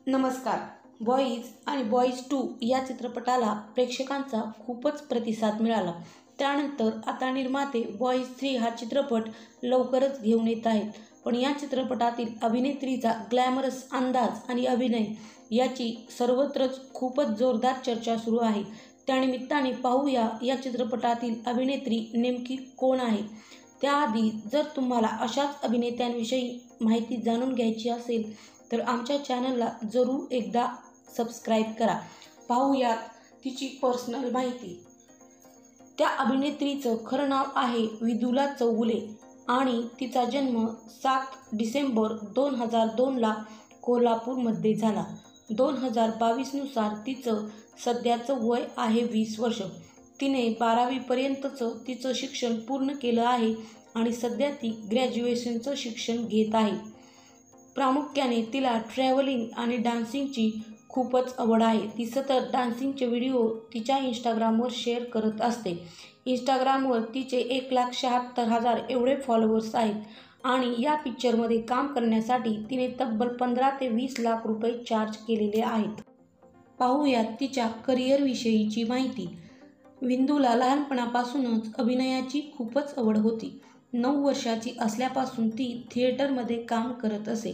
नमस्कार. बॉईज आणि बॉईज 2 या चित्रपटाला प्रेक्षकांचा खूपच प्रतिसाद मिळाला. त्यानंतर आता निर्माते बॉईज 3 हा चित्रपट लवकरच घेऊन येत आहेत. पण या चित्रपटातील अभिनेत्रीचा ग्लॅमरस अंदाज आणि अभिनय याची सर्वत्रच खूपच जोरदार चर्चा सुरू आहे. त्यानिमित्ताने पाहूया या चित्रपटातील अभिनेत्री नेमकी कोण आहे. त्याआधी जर तुम्हाला अशाच अभिनेत्यांविषयी माहिती जाणून घ्यायची असेल तर आमच्या चॅनलला जरूर एकदा सबस्क्राईब करा. पाहूयात तिची पर्सनल माहिती. त्या अभिनेत्रीचं खरं नाव आहे विदुला चौगुले आणि तिचा जन्म 7 डिसेंबर 2002ला कोल्हापूरमध्ये झाला. 2022 नुसार तिचं सध्याचं वय आहे 20 वर्ष. तिने 12वी पर्यंतचं तिचं शिक्षण पूर्ण केलं आहे आणि सध्या ती ग्रॅज्युएशनचं शिक्षण घेत आहे. प्रामुख्याने तिला ट्रॅव्हलिंग आणि डान्सिंगची खूपच आवड आहे. ती सतत डान्सिंगचे व्हिडिओ तिच्या इंस्टाग्रामवर शेअर करत असते. इंस्टाग्रामवर तिचे 1,76,000 एवढे फॉलोअर्स आहेत आणि या पिक्चरमध्ये काम करण्यासाठी तिने तब्बल 15 ते 20 लाख रुपये चार्ज केलेले आहेत. पाहूयात तिच्या करिअरविषयीची माहिती. विंदूला लहानपणापासूनच अभिनयाची खूपच आवड होती. 9 वर्षाची असल्यापासून ती थिएटरमध्ये काम करत असे.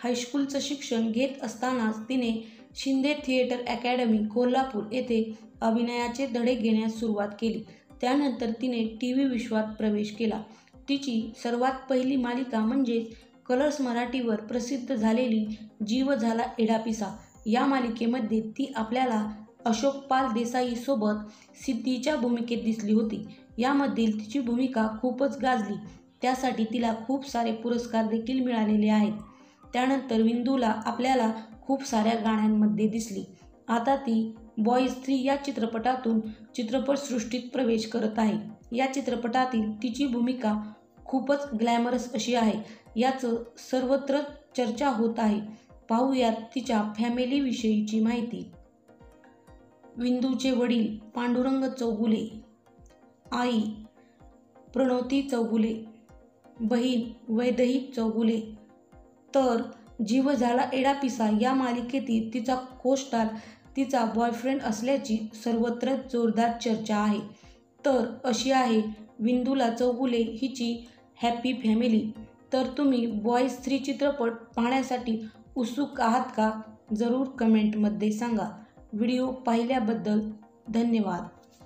हायस्कूलचं शिक्षण घेत असतानाच तिने शिंदे थिएटर अकॅडमी कोल्हापूर येथे अभिनयाचे धडे घेण्यास सुरुवात केली. त्यानंतर तिने टीव्ही विश्वात प्रवेश केला. तिची सर्वात पहिली मालिका म्हणजेच कलर्स मराठीवर प्रसिद्ध झालेली जीव झाला एडापिसा या मालिकेमध्ये ती आपल्याला अशोक पाल देसाई सोबत सिद्धीच्या भूमिकेत दिसली होती. यामधील तिची भूमिका खूपच गाजली. त्यासाठी तिला खूप सारे पुरस्कार देखील मिळालेले आहेत. त्यानंतर विंदूला आपल्याला खूप साऱ्या गाण्यांमध्ये दिसली. आता ती बॉईज 3 या चित्रपटातून चित्रपटसृष्टीत प्रवेश करत आहे. या चित्रपटातील तिची भूमिका खूपच ग्लॅमरस अशी आहे. याचं सर्वत्र चर्चा होत आहे. पाहूयात तिच्या फॅमिलीविषयीची माहिती. विंदूचे वडील पांडुरंग चौगुले, आई प्रणोती चौगुले, बहीण वैदेही चौगुले. तर जीव झाला एडापिसा या मालिकेतील तिचा को-स्टार तिचा बॉयफ्रेंड असल्याची सर्वत्र जोरदार चर्चा आहे. तर अशी आहे विंदूला चौगुले हिची हॅपी फॅमिली. तर तुम्ही बॉईज 3 चित्रपट पाहण्यासाठी उत्सुक आहात का? जरूर कमेंटमध्ये सांगा. व्हिडिओ पाहिल्याबद्दल धन्यवाद.